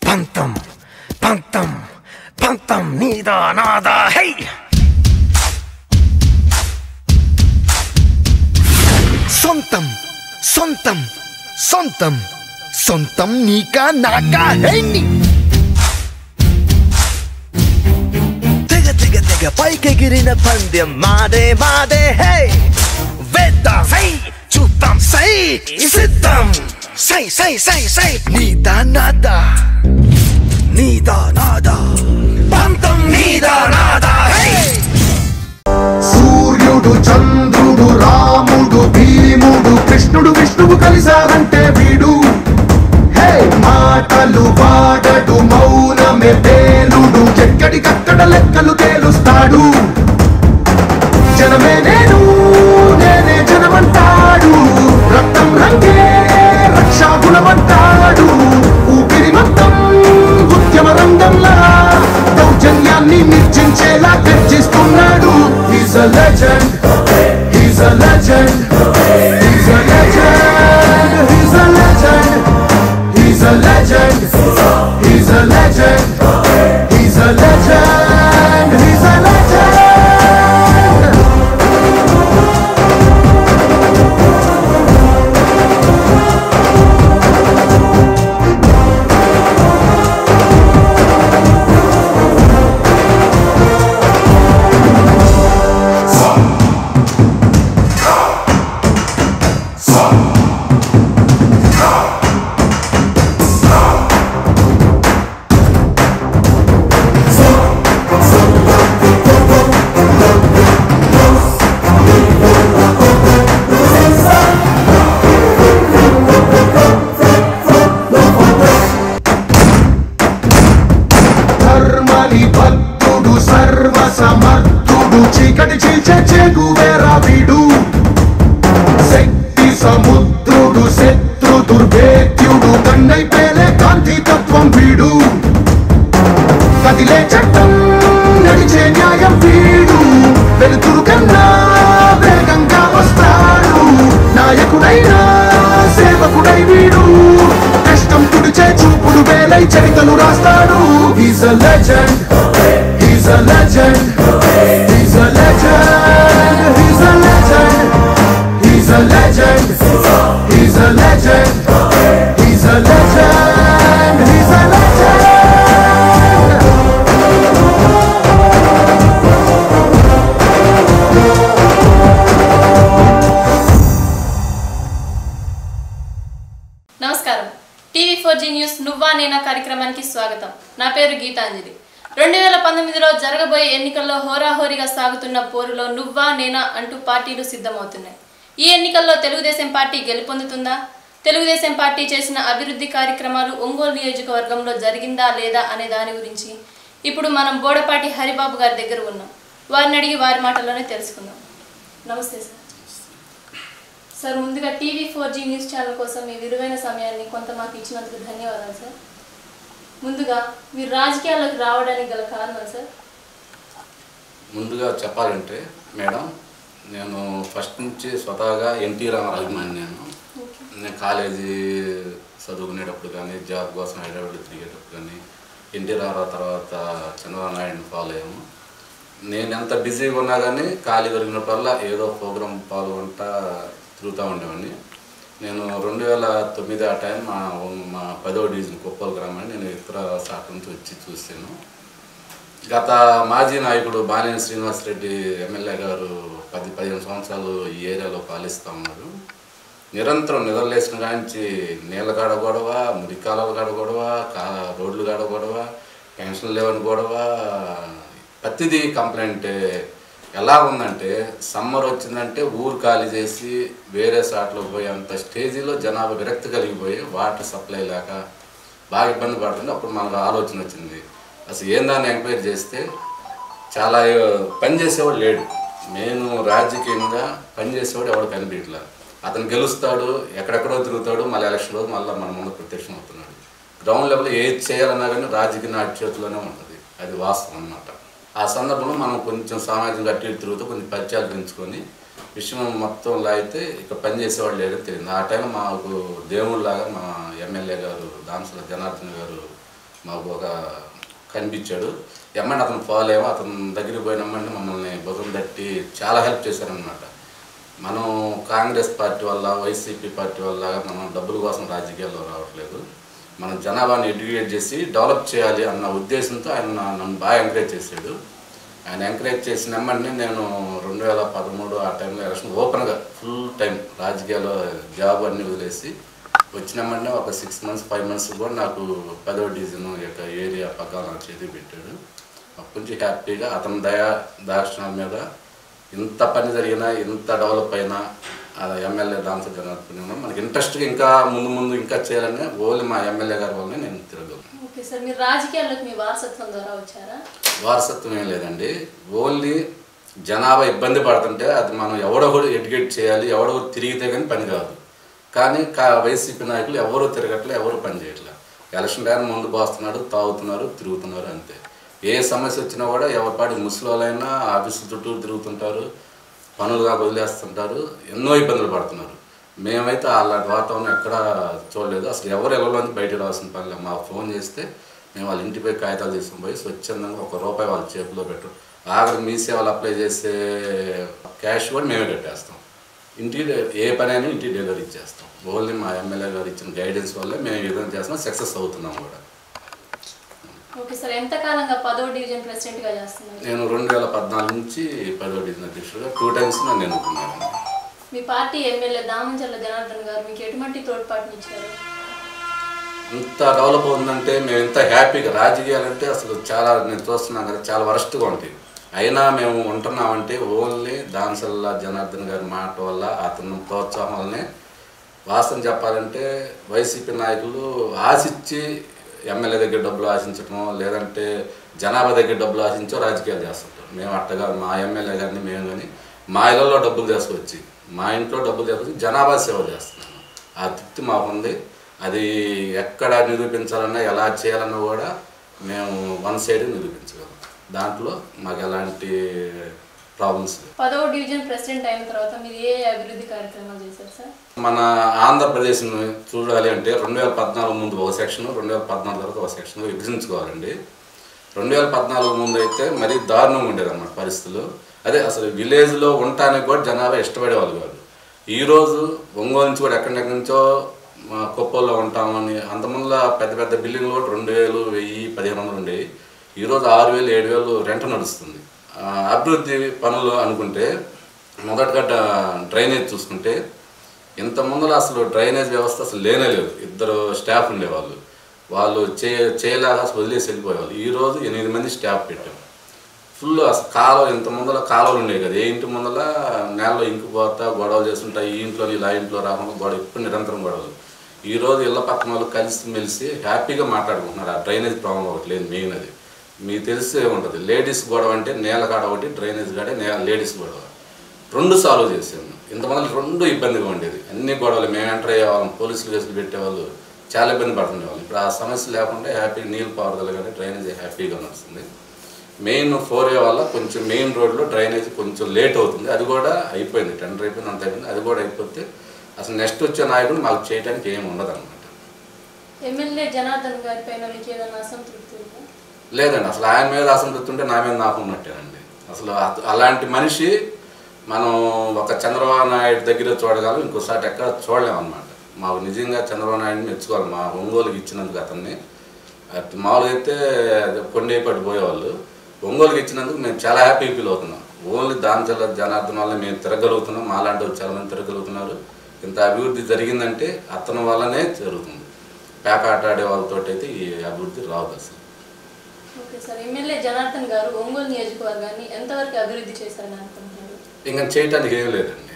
పంతం పంతం పంతం నీదా నాదా హై సొంతం సొంతం సొంతం సొంతం నీకా నాకా హై తెగ తెగ తెగ పైకెగిరిన పందెం మాదే మాదే హై వేద్దాం సై చూద్దాం సై సిద్ధం సై సై సై సై నీదా నాదా నీదా నాదా పంతం నీదా నాదా హై సూర్యుడు చంద్రుడు రాముడు భీముడు కృష్ణుడు విష్ణువు కలిసారంటే వీడు హే మాటలు వాడడు మౌనమే పేలుడు ఎక్కడికక్కడ లెక్కలు తేలుస్తాడు జనమే నేను నేనే జనమంటాడు రక్తం రంగే రక్షాగుణమంటాడు ఊపిరి మొత్తం ఉద్యమ రంగంలా దౌర్జన్యాన్ని నిర్జించేలా గర్జిస్తున్నాడు He's a legend, he's a legend, he's a legend, he's a legend, he's a legend, he's a legend, he's a legend, he's a legend. సమర్థుడు చీకటి చీల్చే చెగువేరా వీడు శక్తి సముద్రుడు శత్రు దుర్భేద్యుడు కన్నై పేలే కాంతి తత్వం వీడు కదిలే చట్టం నడిచే న్యాయం వీడు వెలుతురు కన్నా వేగంగా వస్తాడు నాయకుడైనా సేవకుడై వీడు కష్టం తుడిచే చూపుడు వేలై చరితలు రాస్తాడు He's a legend, he's a legend, he's a legend, he's a legend, he's a legend, he's a legend, he's a legend, he's a legend. నమస్కారం TV4G న్యూస్ నువ్వా నేనా కార్యక్రమానికి స్వాగతం. నా పేరు గీతాంజలి. 2019లో జరగబోయే ఎన్నికల్లో హోరాహోరీగా సాగుతున్న పోరులో నువ్వా నేనా అంటూ పార్టీలు సిద్ధమవుతున్నాయి. ఈ ఎన్నికల్లో తెలుగుదేశం పార్టీ గెలుపొందుతుందా? తెలుగుదేశం పార్టీ చేసిన అభివృద్ధి కార్యక్రమాలు ఒంగోలు నియోజకవర్గంలో జరిగిందా లేదా అనే దాని గురించి ఇప్పుడు మనం బోడపాటి హరిబాబు గారి దగ్గర ఉన్నాం. వారిని అడిగి వారి మాటల్లోనే తెలుసుకుందాం. నమస్తే సార్. సార్, ముందుగా TV4G న్యూస్ ఛానల్ కోసం మీ విలువైన సమయాన్ని కొంత మాకు ఇచ్చినందుకు ధన్యవాదాలు సార్. ముందుగా మీరు రాజకీయాల్లోకి రావడానికి గల కారణం సార్? ముందుగా చెప్పాలంటే మేడం, నేను ఫస్ట్ నుంచి స్వతహాగా ఎన్టీ రామారావు అభిమాని. నేను కాలేజీ చదువుకునేటప్పుడు కానీ జాబ్ కోసం హైదరాబాద్ తిరిగేటప్పుడు కానీ ఎన్టీ రామారావు తర్వాత చంద్రబాబు నాయుడుని ఫాలో అయ్యాము. నేను ఎంత బిజీగా ఉన్నా కానీ ఖాళీ దొరికినప్పుడల్లా ఏదో ప్రోగ్రాం పాల్గొంటా తిరుగుతూ ఉండేవాడిని. నేను 2009 ఆ టైం మా 10వ డివిజన్ కొప్పల్ గ్రామాన్ని నేను ఇతర శాఖ నుంచి వచ్చి చూశాను. గత మాజీ నాయకుడు బాలినేని శ్రీనివాసరెడ్డి ఎమ్మెల్యే గారు 10-15 సంవత్సరాలు ఈ ఏరియాలో పాలిస్తూ ఉన్నారు. నిరంతరం నిద్రలేసిన కాంచి నీళ్ళ కాడ గొడవ, మురికాల కాడ గొడవ, రోడ్లు కాడ గొడవ, పెన్షన్ లేవని గొడవ, ప్రతిదీ కంప్లైంట్. ఎలా ఉందంటే సమ్మర్ వచ్చిందంటే ఊరు ఖాళీ చేసి వేరే సాట్లో పోయి అంత స్టేజీలో జనాభా విరక్తి కలిగిపోయి వాటర్ సప్లై లేక బాగా ఇబ్బంది పడుతుంది. అప్పుడు మనకు ఆలోచన వచ్చింది, అసలు ఏం దాన్ని ఎంక్వైరీ చేస్తే చాలా పనిచేసేవాడు లేడు. నేను రాజకీయంగా పనిచేసేవాడు ఎవడు కనిపించలేదు. అతను గెలుస్తాడు, ఎక్కడెక్కడో తిరుగుతాడు, మళ్ళీ ఎలక్షన్ రోజు మళ్ళీ మన ముందు ప్రత్యక్షం అవుతున్నాడు. గ్రౌండ్ లెవెల్ ఏది చేయాలన్నా కానీ రాజకీయ నాటి చేతిలోనే ఉంటుంది, అది వాస్తవం అన్నమాట. ఆ సందర్భంలో మనం కొంచెం సామాజిక అటు ఇటు తిరుగుతూ కొంచెం పరిచయాలు పెంచుకొని విషయం మొత్తంలో అయితే ఇక పనిచేసేవాళ్ళు లేదని తెలియదు. ఆ టైంలో మాకు దేవుళ్ళలాగా మా ఎమ్మెల్యే గారు దామసల జనార్దన్ గారు మాకు ఒక కనిపించాడు. ఎమ్మంటే అతను ఫాలో అయ్యాము. అతని దగ్గరికి పోయినామంటే మమ్మల్ని భుజం తట్టి చాలా హెల్ప్ చేశారనమాట. మనం కాంగ్రెస్ పార్టీ వల్ల, వైసీపీ పార్టీ వల్ల మనం డబ్బుల కోసం రాజకీయాల్లో రావట్లేదు. మనం జనాభాని ఎడ్యుకేట్ చేసి డెవలప్ చేయాలి అన్న ఉద్దేశంతో ఆయన నన్ను బాగా ఎంకరేజ్ చేశాడు. ఆయన ఎంకరేజ్ చేసిన వెంటనే నేను 2013 ఆ టైంలో ఎలక్షన్ ఓపెన్గా ఫుల్ టైం రాజకీయాల్లో జాబ్ అన్నీ వదిలేసి వచ్చిన వెంటనే ఒక 6 months 5 months కూడా నాకు 10వ డివిజన్ యొక్క ఏరియా పక్కన నాకు చేతికి పెట్టాడు. అప్పటి నుంచి హ్యాపీగా అతని దాక్షిణాల మీద ఇంత పని జరిగినా, ఇంత డెవలప్ అయినా ఎమ్మెల్యే దాంతో జరుగుతున్నా మనకి ఇంట్రెస్ట్గా ఇంకా ముందు ఇంకా చేయాలని ఓన్లీ మా ఎమ్మెల్యే గారి వల్లనే నేను తిరగలను. ఓకే సార్, మీరు రాజకీయాల్లోకి మీ వారసత్వం ద్వారా వచ్చారా? వారసత్వం ఏం లేదండి. ఓన్లీ జనాభా ఇబ్బంది పడుతుంటే అది మనం ఎవడో కూడా ఎడ్యుకేట్ చేయాలి, ఎవడో తిరిగితే కానీ పని కాదు. కానీ వైసీపీ నాయకులు ఎవరు తిరగట్లే, ఎవరు పని చేయట్లే. ఎలక్షన్ టైం ముందు పోస్తున్నాడు, తాగుతున్నారు, తిరుగుతున్నారు, అంతే. ఏ సమస్య వచ్చినా కూడా ఎవరిపాటి ముసలివాళ్ళైనా ఆఫీసు చుట్టూ తిరుగుతుంటారు, పనులుగా వదిలేస్తుంటారు, ఎన్నో ఇబ్బందులు పడుతున్నారు. మేమైతే అలాంటి వాతావరణం ఎక్కడా చూడలేదు. అసలు ఎవరు ఎవరిలోంచి బయటకు రావాల్సిన పని లేదు. మాకు ఫోన్ చేస్తే మేము వాళ్ళ ఇంటిపై కాగితాలు తీసుకుని పోయి స్వచ్ఛందంగా ₹1 వాళ్ళ చేతిలో పెట్టు. ఆఖరి మీ సేవలు అప్లై చేసే క్యాష్ కూడా మేమే కట్టేస్తాం. ఏ పని అయినా ఇంటికి డెలివరీ ఇచ్చేస్తాం. ఓన్లీ మా ఎమ్మెల్యే గారు ఇచ్చిన గైడెన్స్ వల్లే మేము ఈ విధంగా చేస్తున్నాం, సక్సెస్ అవుతున్నాం కూడా. ఓకే సార్, ఎంతకాలంగా 10వ డివిజన్ ప్రెసిడెంట్గా చేస్తున్నారు? నేను 2014 నుంచి 10వ డివిజన్ అధ్యక్షుడుగా 2 times నన్ను ఎన్నుకున్నాను. మీ పార్టీ ఎమ్మెల్యే దామంచర్ల జనార్దన్ గారు మీకు ఎటువంటి తోడ్పాటునిచ్చారు? ఇంత డెవలప్ అవుతుందంటే మేము ఇంత హ్యాపీగా, రాజకీయాలంటే అసలు చాలా నేను చూస్తున్నాను కదా, చాలా వరస్ట్గా ఉంటాయి. అయినా మేము ఉంటున్నామంటే ఓన్లీ దామచర్ల జనార్దన్ గారి మాట వల్ల, అతను ప్రోత్సాహం వల్లనే. వాస్తవం చెప్పాలంటే వైసీపీ నాయకులు ఆశించి ఎమ్మెల్యే దగ్గర డబ్బులు ఆశించటమో, లేదంటే జనాభా దగ్గర డబ్బులు ఆశించో రాజకీయాలు చేస్తుంటాం. మేము అట్టగా మా ఎమ్మెల్యే గారిని మేము కానీ మా ఇళ్ళల్లో డబ్బులు తీసుకొచ్చి, మా ఇంట్లో డబ్బులు తీసుకొచ్చి జనాభా సేవ చేస్తున్నాము. ఆ తృప్తి మాకుంది. అది ఎక్కడ నిరూపించాలన్నా, ఎలా చేయాలన్నా కూడా మేము వన్ సైడ్ నిరూపించగలం. దాంట్లో మాకు ఎలాంటి ప్రాబ్లమ్స్ లేవు. 10వ డివిజన్ ప్రెసిడెంట్ అయిన తర్వాత మీరు ఏ అభివృద్ధి కార్యక్రమాలు చేశారు సార్? మన ఆంధ్రప్రదేశ్ను చూడాలి అంటే 2014 ముందు ఒక సెక్షన్, 2014 తర్వాత ఒక సెక్షన్ విభజించుకోవాలండి. 2014 ముందు అయితే మరీ దారుణంగా ఉండేది అన్నమాట పరిస్థితులు. అదే అసలు విలేజ్లో ఉండటానికి కూడా జనాభా ఇష్టపడేవాళ్ళు కాదు. ఈరోజు ఒంగోలు నుంచి కూడా ఎక్కడెక్కడి నుంచో కొప్పల్లో ఉంటామని, అంతమందిలో పెద్ద పెద్ద బిల్డింగ్లు కూడా 2000, 1000, 1500 ఉండేవి. ఈరోజు 6000, 7000 రెంట్ నడుస్తుంది. అభివృద్ధి పనులు అనుకుంటే మొదటగా డ్రైనేజ్ చూసుకుంటే, ఇంత ముందులో అసలు డ్రైనేజ్ వ్యవస్థ అసలు లేనే లేదు. 2 స్టాఫ్ ఉండేవాళ్ళు. వాళ్ళు చేయలేక వదిలేసి వెళ్ళిపోయేవాళ్ళు. ఈరోజు 8 మంది స్టాఫ్ పెట్టాం. ఫుల్ అసలు కాలువ, ఇంత ముందర కాలువలు ఉండేవి కదా, ఏ ఇంటి ముందర నేలలో ఇంకిపోతా గొడవలు చేస్తుంటాయి. ఈ ఇంట్లో ఇలా ఇంట్లో రాకుండా గొడవ, ఇప్పుడు నిరంతరం గొడవలు. ఈరోజు ఇళ్ళ పక్కన వాళ్ళు కలిసి మెలిసి హ్యాపీగా మాట్లాడుకుంటున్నారు. ఆ డ్రైనేజ్ ప్రాబ్లం ఒకటి లేదు. మెయిన్ అది మీకు తెలిసే ఉంటుంది. లేడీస్ గొడవ అంటే నేల కాడ ఒకటి, డ్రైనేజ్ కాడే లేడీస్ గొడవ 2 సాల్వ్ చేసాము. ఇంతమంది 2 ఇబ్బందిగా ఉండేది. అన్ని గొడవలు మేము ఎంటర్ అయ్యేవాళ్ళం, పోలీసులు కేసులు పెట్టేవాళ్ళు, చాలా ఇబ్బంది పడుతుండేవాళ్ళు. ఇప్పుడు ఆ సమస్య లేకుండా హ్యాపీగా నీళ్ళు పారుదల కానీ డ్రైనేజ్ హ్యాపీగా నడుస్తుంది. మెయిన్ 4A వల్ల కొంచెం మెయిన్ రోడ్లో డ్రైనేజ్ కొంచెం లేట్ అవుతుంది. అది కూడా అయిపోయింది, టెండర్ అయిపోయింది, అంత అయిపోయింది. అది కూడా అయిపోతే అసలు నెక్స్ట్ వచ్చే నాయకుడు మాకు చేయడానికి ఏమి ఉండదు అనమాట. ఎమ్మెల్యే జనార్దన్ గారి పైన మీకు ఏదైనా అసంతృప్తి ఉందా? లేదండి, అసలు ఆయన మీద అసంతృప్తి ఉంటే నా మీద నాకు ఉన్నట్టేనండి. అసలు అలాంటి మనిషి మనం ఒక చంద్రబాబు నాయుడు దగ్గర చూడగలం, ఇంకోసారి ఎక్కడ చూడలేము అనమాట. మాకు నిజంగా చంద్రబాబు నాయుడిని మెచ్చుకోవాలి. మా ఒంగోలుకి ఇచ్చినందుకు అతన్ని, మామూలుగా అయితే కొండేపట్టి పోయేవాళ్ళు, ఒంగోలుకి ఇచ్చినందుకు మేము చాలా హ్యాపీ ఫీల్ అవుతున్నాం. ఓన్లీ దామచర్ల జనార్దన్ వల్ల మేము తిరగలుగుతున్నాం. మాలాంటి వాళ్ళు చాలామంది తిరగలుగుతున్నారు. ఇంత అభివృద్ధి జరిగిందంటే అతని వల్లనే జరుగుతుంది. పేకాట ఆడే వాళ్ళతో అయితే ఈ అభివృద్ధి రాదు అసలు. ఓకే సార్, ఎమ్మెల్యే జనార్దన్ గారు ఒంగోలు నియోజకవర్గాన్ని ఎంతవరకు అభివృద్ధి చేశారని అనుకుంటున్నారు? ఇంకా చేయటానికి ఏం లేదండి,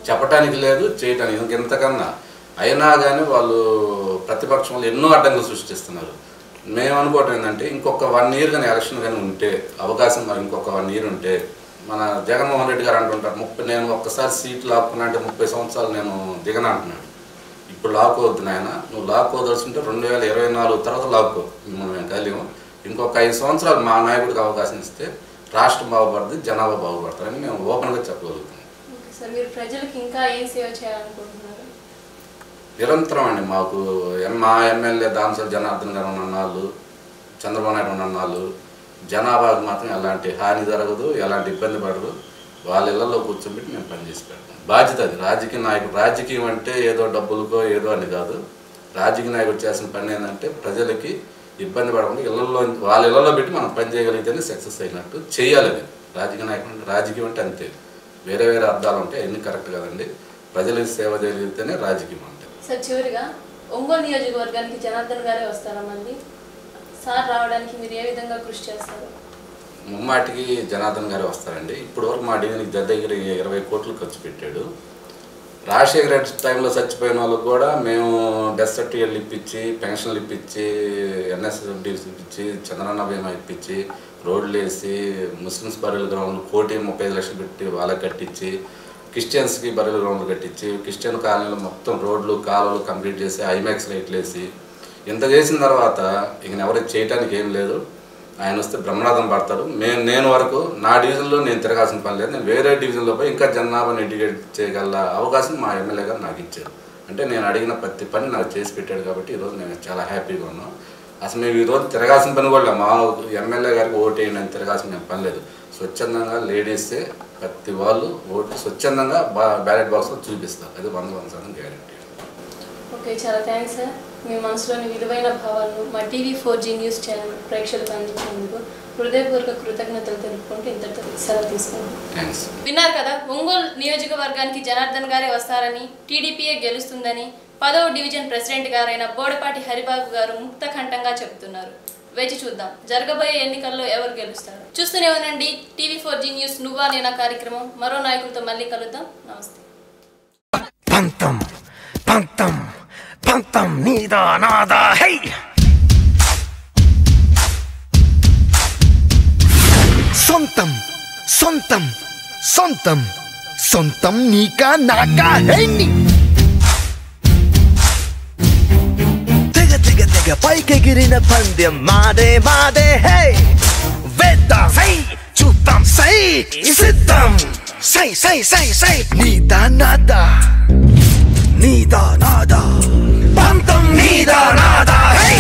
చెప్పటానికి లేదు, చేయటానికి ఇంకెంతకన్నా. అయినా కానీ వాళ్ళు ప్రతిపక్షంలో ఎన్నో అడ్డంకులు సృష్టిస్తున్నారు. మేము అనుకోవటం ఏంటంటే ఇంకొక 1 year కానీ ఎలక్షన్ కానీ ఉంటే, అవకాశం మరి ఇంకొక 1 year ఉంటే, మన జగన్మోహన్ రెడ్డి గారు అంటుంటారు నేను ఒక్కసారి సీట్ లాక్కున్నా అంటే 30 సంవత్సరాలు నేను దిగను అంటున్నాడు. ఇప్పుడు లాక్కోవద్దు నాయన, నువ్వు లాక్కోదలుచుంటే 2024 తర్వాత లాక్కో, మేము కలిగాము. ఇంకొక 5 సంవత్సరాలు మా నాయకుడికి అవకాశం ఇస్తే రాష్ట్రం బాగుపడుతుంది, జనాభా బాగుపడతారని మేము ఓపెన్గా చెప్పగలుగుతున్నాం. సార్, మీరు ప్రజలకు ఇంకా ఏం సేవ చేయాలనుకుంటున్నారు? నిరంతరం అండి. మాకు మా ఎమ్మెల్యే దామసరి జనార్దన్ గారు ఉన్నన్నాళ్ళు, చంద్రబాబు నాయుడు ఉన్నన్నాళ్ళు జనాభాకు మాత్రం ఎలాంటి హాని జరగదు, ఎలాంటి ఇబ్బంది పడదు. వాళ్ళ ఇళ్లలో కూర్చోబెట్టి మేము పనిచేసి పెడతాం. బాధ్యత అది రాజకీయ నాయకుడు. రాజకీయం అంటే ఏదో డబ్బులకో ఏదో అని కాదు. రాజకీయ నాయకుడు చేసిన పని ఏంటంటే ప్రజలకి ఇబ్బంది పడకుండా ఇళ్లలో వాళ్ళ ఇళ్లలో పెట్టి మనం పని చేయగలిగితేనే సక్సెస్ అయినట్టు చేయాలి. అది రాజకీయ నాయకుడు అంటే రాజకీయం అంటే అంతే. వేరే వేరే అర్థాలు ఉంటాయి, అన్ని కరెక్ట్ కదండి. ప్రజలకు సేవ చేయగలిగితేనే రాజకీయం అంటే. సార్ చివరిగా ఒంగోలు నియోజకవర్గానికి జనార్దన్ గారే వస్తారా మళ్ళీ? సార్ రావడానికి మీరు ఏ విధంగా కృషి చేస్తారు? ముమ్మాటికి జనార్దన్ గారే వస్తారండి. ఇప్పుడు వరకు మా డివిజన్కి దగ్గర 20 కోట్లు ఖర్చు పెట్టాడు. రాజశేఖర రెడ్డి టైంలో చచ్చిపోయిన వాళ్ళకు కూడా మేము డెత్ సర్టిఫికేట్లు ఇప్పించి, పెన్షన్లు ఇప్పించి, ఎన్ఎస్డీస్ ఇప్పించి, చంద్రన్న బీమా ఇప్పించి, రోడ్లు వేసి, ముస్లిమ్స్ బరీల గ్రౌండ్లు 1,35 లక్షలు పెట్టి వాళ్ళకి కట్టించి, క్రిస్టియన్స్కి బరీల గ్రౌండ్లు కట్టించి, క్రిస్టియన్ కాలనీలో మొత్తం రోడ్లు కాలువలు కంప్లీట్ చేసి, ఐమాక్స్ లైట్లు వేసి, ఇంత చేసిన తర్వాత ఇక ఎవరికి చేయడానికి ఏం లేదు. ఆయన వస్తే బ్రహ్మనాథం పడతారు. నేను వరకు నా డివిజన్లో నేను తిరగాల్సిన పని లేదు. నేను వేరే డివిజన్లో పోయి ఇంకా జనాభాని ఎడ్యుకేట్ చేయగల అవకాశం మా ఎమ్మెల్యే గారు నాకు ఇచ్చారు. అంటే నేను అడిగిన ప్రతి పని నాకు చేసి పెట్టాడు కాబట్టి ఈరోజు నేను చాలా హ్యాపీగా ఉన్నాను. అసలు మేము ఈరోజు తిరగాల్సిన పని కూడా మా ఎమ్మెల్యే గారికి ఓటేయండి అని తిరగాల్సిన పని లేదు. స్వచ్ఛందంగా లేడీసే ప్రతి వాళ్ళు ఓటు స్వచ్ఛందంగా బ్యాలెట్ బాక్స్లో చూపిస్తారు. అది 100% గ్యారెంటీ. ఓకే, చాలా థ్యాంక్స్ సార్. మీ మనసులోని విలువైన భావాలను మా TV4G న్యూస్ ఛానల్ ప్రేక్షకులకు అందించినందుకు హృదయపూర్వక కృతజ్ఞతలు తెలుపుకుంటూ ఇంతటితో సెలవు తీసుకుంటాం. విన్నారు కదా, ఒంగోలు నియోజకవర్గానికి జనార్దన్ గారే వస్తారని, టీడీపీఏ గెలుస్తుందని 10వ డివిజన్ ప్రెసిడెంట్ గారైన బోడపాటి హరిబాబు గారు ముక్తకంఠంగా చెబుతున్నారు. వేచి చూద్దాం జరగబోయే ఎన్నికల్లో ఎవరు గెలుస్తారు. చూస్తూనే ఉండండి TV4G న్యూస్ నువ్వా నేనా కార్యక్రమం. మరో నాయకులతో మళ్ళీ కలుద్దాం. నమస్తే. పంతం పంతం పంతం నీదా నాదా హై సొంతం సొంతం సొంతం సొంతం నీకా నాకా హై తెగ తెగ తెగ పైకెగిరిన పందెం మాదే మాదే హై వేద్దాం సై చూద్దాం సై సిద్ధం సై సై సై సై నీదా నాదా నీదా నాదా పంతం నీదా నాదా హే